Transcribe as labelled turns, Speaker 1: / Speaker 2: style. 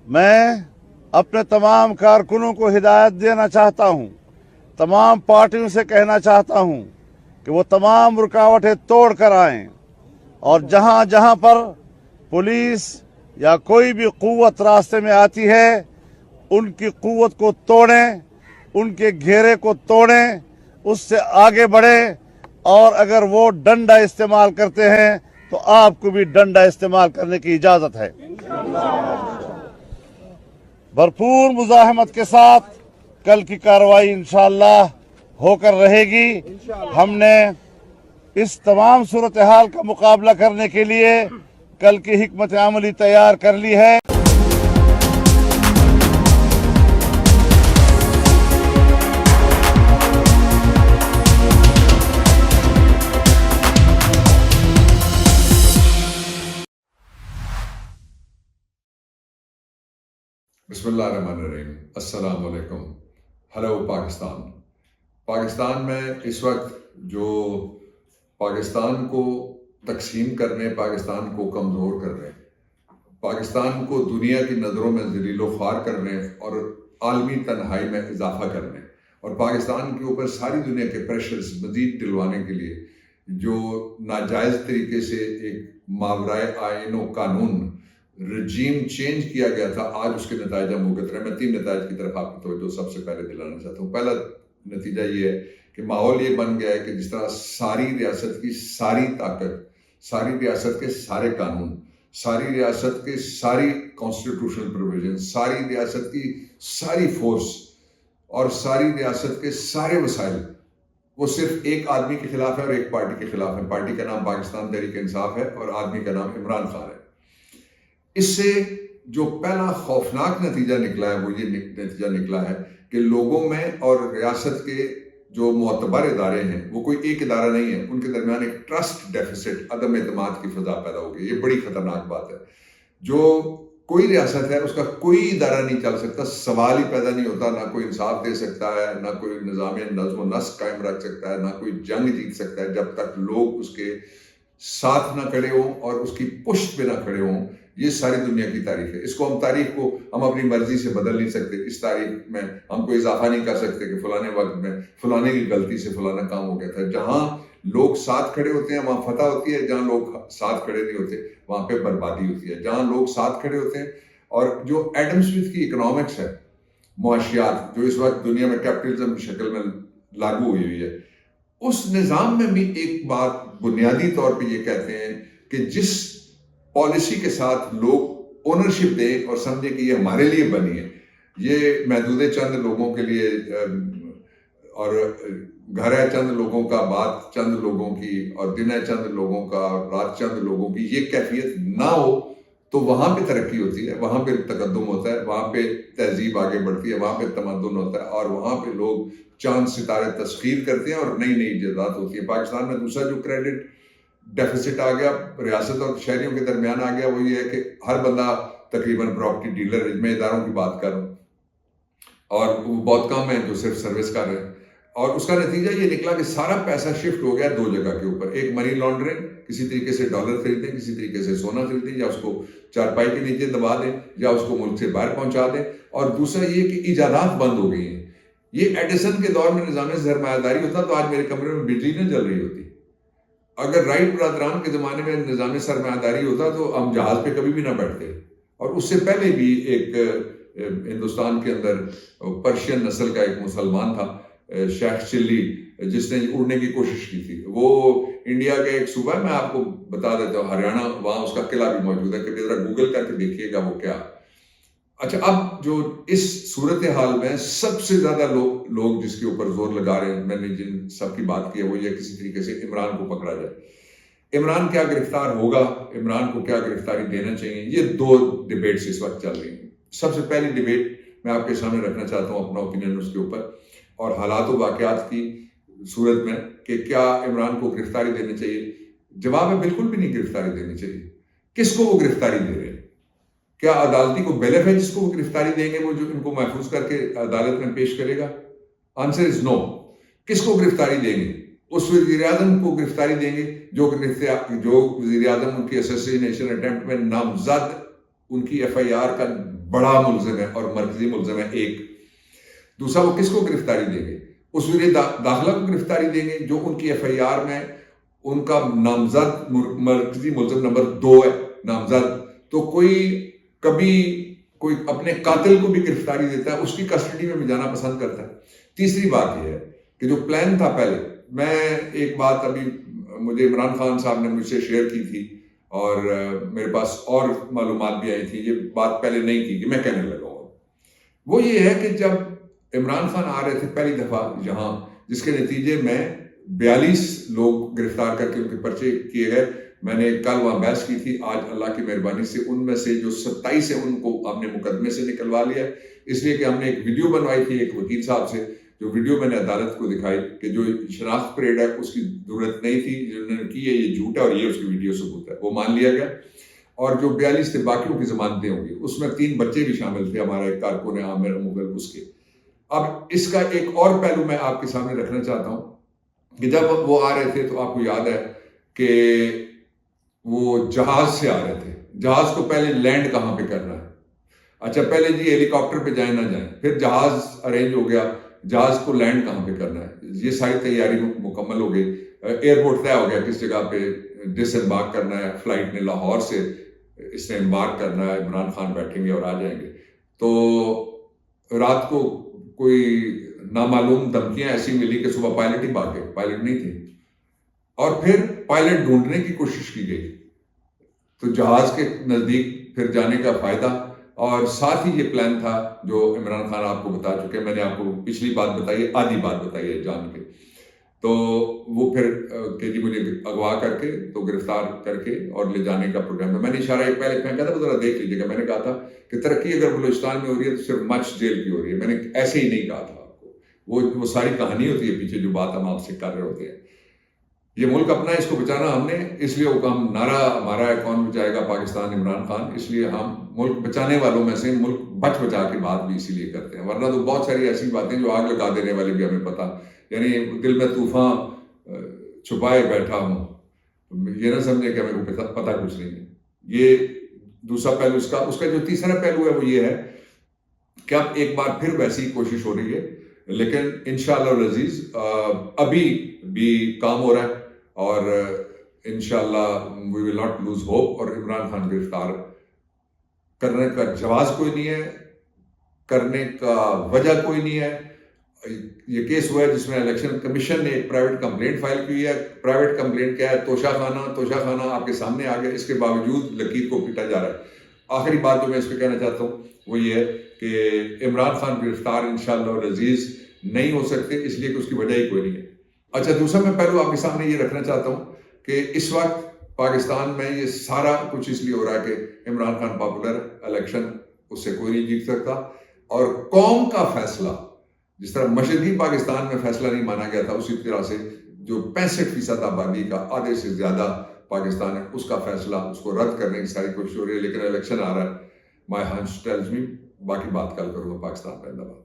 Speaker 1: میں اپنے تمام کارکنوں کو ہدایت دینا چاہتا ہوں، تمام پارٹیوں سے کہنا چاہتا ہوں کہ وہ تمام رکاوٹیں توڑ کر آئیں اور جہاں جہاں پر پولیس یا کوئی بھی قوت راستے میں آتی ہے ان کی قوت کو توڑیں، ان کے گھیرے کو توڑیں، اس سے آگے بڑھیں، اور اگر وہ ڈنڈا استعمال کرتے ہیں تو آپ کو بھی ڈنڈا استعمال کرنے کی اجازت ہے۔ بھرپور مزاحمت کے ساتھ کل کی کارروائی انشاءاللہ ہو کر رہے گی۔ ہم نے اس تمام صورتحال کا مقابلہ کرنے کے لیے کل کی حکمت عملی تیار کر لی ہے۔
Speaker 2: بسم اللہ الرحمن الرحیم۔ السلام علیکم۔ ہلو پاکستان میں اس وقت جو پاکستان کو تقسیم کرنے، پاکستان کو کمزور کر رہے ہیں، پاکستان کو دنیا کی نظروں میں ذلیل و خوار کر رہے ہیں اور عالمی تنہائی میں اضافہ کر رہے ہیں، اور پاکستان کے اوپر ساری دنیا کے پریشرز مزید ڈلوانے کے لیے جو ناجائز طریقے سے ایک ماورائے آئین و قانون رجیم چینج کیا گیا تھا، آج اس کے نتائج ہم بھگت رہے ہیں۔ میں 3 نتائج کی طرف آپ کی توجہ سب سے پہلے دلانا چاہتا ہوں۔ پہلا نتیجہ یہ ہے کہ ماحول یہ بن گیا ہے کہ جس طرح ساری ریاست کی ساری طاقت، ساری ریاست کے سارے قانون، ساری ریاست کے ساری کانسٹیٹیوشنل پروویژن، ساری ریاست کی ساری فورس اور ساری ریاست کے سارے وسائل وہ صرف ایک آدمی کے خلاف ہے اور ایک پارٹی کے خلاف ہے۔ پارٹی کا نام پاکستان تحریک انصاف ہے اور آدمی کا نام عمران خان ہے۔ اس سے جو پہلا خوفناک نتیجہ نکلا ہے وہ یہ نتیجہ نکلا ہے کہ لوگوں میں اور ریاست کے جو معتبر ادارے ہیں، وہ کوئی ایک ادارہ نہیں ہے، ان کے درمیان ایک ٹرسٹ ڈیفیسٹ، عدم اعتماد کی فضا پیدا ہو گئی۔ یہ بڑی خطرناک بات ہے۔ جو کوئی ریاست ہے اس کا کوئی ادارہ نہیں چل سکتا، سوال ہی پیدا نہیں ہوتا، نہ کوئی انصاف دے سکتا ہے، نہ کوئی نظام نظم و نسق قائم رکھ سکتا ہے، نہ کوئی جنگ جیت سکتا ہے جب تک لوگ اس کے ساتھ نہ کھڑے ہوں اور اس کی پشت پہ نہ کھڑے ہوں۔ یہ ساری دنیا کی تاریخ ہے۔ اس کو ہم تاریخ کو ہم اپنی مرضی سے بدل نہیں سکتے۔ اس تاریخ میں ہم کوئی اضافہ نہیں کر سکتے کہ فلانے وقت میں فلانے کی غلطی سے فلانا کام ہو گیا تھا۔ جہاں لوگ ساتھ کھڑے ہوتے ہیں وہاں فتح ہوتی ہے، جہاں لوگ ساتھ کھڑے نہیں ہوتے وہاں پہ بربادی ہوتی ہے۔ جہاں لوگ ساتھ کھڑے ہوتے ہیں، اور جو ایڈم سمتھ کی اکنامکس ہے، معاشیات جو اس وقت دنیا میں کیپٹلزم کی شکل میں لاگو ہوئی ہے، اس نظام میں بھی ایک بات بنیادی طور پہ یہ کہتے ہیں کہ جس پالیسی کے ساتھ لوگ اونرشپ دیں اور سمجھیں کہ یہ ہمارے لیے بنی ہے، یہ محدود چند لوگوں کے لیے اور گھر ہے چند لوگوں کا، بات چند لوگوں کی، اور دن ہے چند لوگوں کا، رات چند لوگوں کی، یہ کیفیت نہ ہو تو وہاں پہ ترقی ہوتی ہے، وہاں پہ تقدم ہوتا ہے، وہاں پہ تہذیب آگے بڑھتی ہے، وہاں پہ تمدن ہوتا ہے، اور وہاں پہ لوگ چاند ستارے تسخیر کرتے ہیں اور نئی نئی ایجادات ہوتی ہے۔ پاکستان میں دوسرا جو کریڈٹ ڈیفیسٹ آ گیا ریاست اور شہریوں کے درمیان آ گیا، وہ یہ ہے کہ ہر بندہ تقریباً پراپرٹی ڈیلر ہے۔ میں اداروں کی بات کر رہا ہوں اور وہ بہت کم ہیں جو صرف سروس کر رہے ہیں، اور اس کا نتیجہ یہ نکلا کہ سارا پیسہ شفٹ ہو گیا 2 جگہ کے اوپر۔ ایک منی لانڈرنگ، کسی طریقے سے ڈالر خریدیں، کسی طریقے سے سونا خریدیں، یا اس کو چارپائی کے نیچے دبا دیں، یا اس کو ملک سے باہر پہنچا دیں، اور دوسرا یہ کہ ایجادات بند ہو گئی ہیں۔ یہ ایڈیسن کے دور میں نظام سرمایہ داری ہوتا تو آج میرے کمرے میں بجلی نہ جل رہی ہوتی۔ اگر رائٹ برادران کے زمانے میں نظام سرمایہ داری ہوتا تو ہم جہاز پہ کبھی بھی نہ بیٹھتے۔ اور اس سے پہلے بھی ایک ہندوستان کے اندر پرشین نسل کا ایک مسلمان تھا، شیخ چلی، جس نے اڑنے کی کوشش کی تھی۔ وہ انڈیا کا ایک صوبہ ہے، میں آپ کو بتا دیتا ہوں، ہریانہ، وہاں اس کا قلعہ بھی موجود ہے، کہ ذرا گوگل کر کے دیکھیے گا وہ کیا۔ اچھا، اب جو اس صورتحال میں سب سے زیادہ لوگ جس کے اوپر زور لگا رہے ہیں، میں نے جن سب کی بات کی ہے، وہ یہ کسی طریقے سے عمران کو پکڑا جائے۔ عمران کیا گرفتار ہوگا، عمران کو کیا گرفتاری دینا چاہیے، یہ 2 ڈیبیٹس اس وقت چل رہی ہیں۔ سب سے پہلی ڈیبیٹ میں آپ کے سامنے رکھنا چاہتا ہوں اپنا اوپینین اس کے اوپر، اور حالات و واقعات کی صورت میں کہ کیا عمران کو گرفتاری دینی چاہیے۔ جواب ہے بالکل بھی نہیں گرفتاری دینی چاہیے۔ کس کو وہ گرفتاری دے رہے ہیں؟ کیا عدالتی کو بیلف ہے جس کو وہ گرفتاری دیں گے، وہ جو ان کو محفوظ کر کے عدالت میں پیش کرے گا؟ آنسر از نو۔ کس کو گرفتاری دیں گے؟ اس وزیر اعظم کو گرفتاری دیں گے جو وزیر اعظم ان کی اسیسینیشن اٹیمپٹ میں نامزد، ان کی ایف آئی آر کا بڑا ملزم ہے اور مرکزی ملزم ہے ایک. دوسرا وہ کس کو گرفتاری دیں گے؟ اس وزیر داخلہ کو گرفتاری دیں گے جو ان کی ایف آئی آر میں ان کا نامزد مرکزی ملزم نمبر 2 ہے نامزد. تو کوئی کبھی کوئی اپنے قاتل کو بھی گرفتاری دیتا ہے، اس کی کسٹڈی میں بھی جانا پسند کرتا ہے. تیسری بات یہ ہے کہ جو پلان تھا پہلے، میں ایک بات ابھی مجھے عمران خان صاحب نے مجھ سے شیئر کی تھی اور میرے پاس اور معلومات بھی آئی تھی، یہ بات پہلے نہیں کی کہ میں کہنے لگا ہوں. وہ یہ ہے کہ جب عمران خان آ رہے تھے پہلی دفعہ یہاں، جس کے نتیجے میں 42 لوگ گرفتار کر کے ان کے پرچے کیے گئے. میں نے کل وہاں بحث کی تھی. آج اللہ کی مہربانی سے ان میں سے جو 27 ہیں ان کو ہم نے مقدمے سے نکلوا لیا، اس لیے کہ ہم نے ایک ویڈیو بنوائی تھی ایک وکیل صاحب سے، جو ویڈیو میں نے عدالت کو دکھائی کہ جو شناخت پریڈ ہے اس کی ضرورت نہیں تھی، جنہوں نے کی ہے یہ جھوٹ ہے اور یہ اس کی ویڈیو ثبوت ہے، وہ مان لیا گیا. اور جو 42 تھے باقیوں کی ضمانتیں ہوں گی، اس میں 3 بچے بھی شامل تھے ہمارا ایک کارکن عامر مغل اس کے. اب اس کا ایک اور پہلو میں آپ کے سامنے رکھنا چاہتا ہوں کہ جب وہ آ رہے تھے تو آپ کو یاد ہے کہ وہ جہاز سے آ رہے تھے. جہاز کو پہلے لینڈ کہاں پہ کرنا ہے؟ اچھا پہلے جی ہیلی کاپٹر پہ جائیں نہ جائیں، پھر جہاز ارینج ہو گیا، جہاز کو لینڈ کہاں پہ کرنا ہے، یہ ساری تیاری مکمل ہو گئی. ایئرپورٹ طے ہو گیا کس جگہ پہ ڈس امبارک کرنا ہے. فلائٹ نے لاہور سے اس نے امبارک کرنا ہے، عمران خان بیٹھیں گے اور آ جائیں گے. تو رات کو کوئی نامعلوم دھمکیاں ایسی ملی کہ صبح پائلٹ ہی بھاگ گئے، پائلٹ نہیں تھے. اور پھر پائلٹ ڈھونڈنے کی کوشش کی گئی تو جہاز کے نزدیک پھر جانے کا فائدہ. اور ساتھ ہی یہ پلان تھا جو عمران خان آپ کو بتا چکے، میں نے آپ کو پچھلی بات بتائی ہے، آدھی بات بتائی ہے جان کے. تو وہ پھر کہ جی مجھے اغوا کر کے تو گرفتار کر کے اور لے جانے کا پروگرام ہے. میں نے اشارہ ایک پہلے پھینکا تھا، وہ ذرا دیکھ لیجیے گا. میں نے کہا تھا کہ ترقی اگر بلوچستان میں ہو رہی ہے تو صرف مچھ جیل کی ہو رہی ہے. میں نے ایسے ہی نہیں کہا تھا آپ کو، وہ ساری کہانی ہوتی ہے پیچھے جو بات ہم آپ سے کر رہے ہوتے ہیں. یہ ملک اپنا ہے، اس کو بچانا ہم نے، اس لیے وہ ہم نعرہ ہمارا ہے کون بچائے گا پاکستان عمران خان. اس لیے ہم ملک بچانے والوں میں سے ملک بچا کے بات بھی اسی لیے کرتے ہیں. ورنہ تو بہت ساری ایسی باتیں جو آگ لگا دینے والی بھی ہمیں پتہ، یعنی دل میں طوفان چھپائے بیٹھا ہوں، یہ نہ سمجھے کہ ہمیں کو پتہ کچھ نہیں ہے. یہ دوسرا پہلو اس کا جو تیسرا پہلو ہے وہ یہ ہے کہ اب ایک بار پھر ویسی کوشش ہو رہی ہے، لیکن انشاءاللہ العزیز ابھی بھی کام ہو رہا ہے اور انشاءاللہ we will not lose hope. اور عمران خان گرفتار کرنے کا جواز کوئی نہیں ہے، کرنے کا وجہ کوئی نہیں ہے. یہ کیس ہوا ہے جس میں الیکشن کمیشن نے ایک پرائیویٹ کمپلینٹ فائل کی ہے. پرائیویٹ کمپلینٹ کیا ہے؟ توشہ خانہ آپ کے سامنے آ گیا. اس کے باوجود لکیر کو پیٹا جا رہا ہے. آخری بات جو میں اس پہ کہنا چاہتا ہوں وہ یہ ہے کہ عمران خان گرفتار انشاءاللہ العزیز نہیں ہو سکتے، اس لیے کہ اس کی وجہ ہی کوئی نہیں ہے. اچھا دوسرا میں پہلو آپ کے سامنے یہ رکھنا چاہتا ہوں کہ اس وقت پاکستان میں یہ سارا کچھ اس لیے ہو رہا ہے کہ عمران خان پاپولر، الیکشن اس سے کوئی نہیں جیت سکتا. اور قوم کا فیصلہ جس طرح مشرقی پاکستان میں فیصلہ نہیں مانا گیا تھا، اسی طرح سے جو 65% آبادی کا آدھے سے زیادہ پاکستان ہے اس کا فیصلہ، اس کو رد کرنے کی ساری کوشش ہو رہی ہے. لیکن الیکشن آ رہا ہے. مائی ہنچ ٹیلز می، باقی بات کل کروں گا. پاکستان زندہ باد.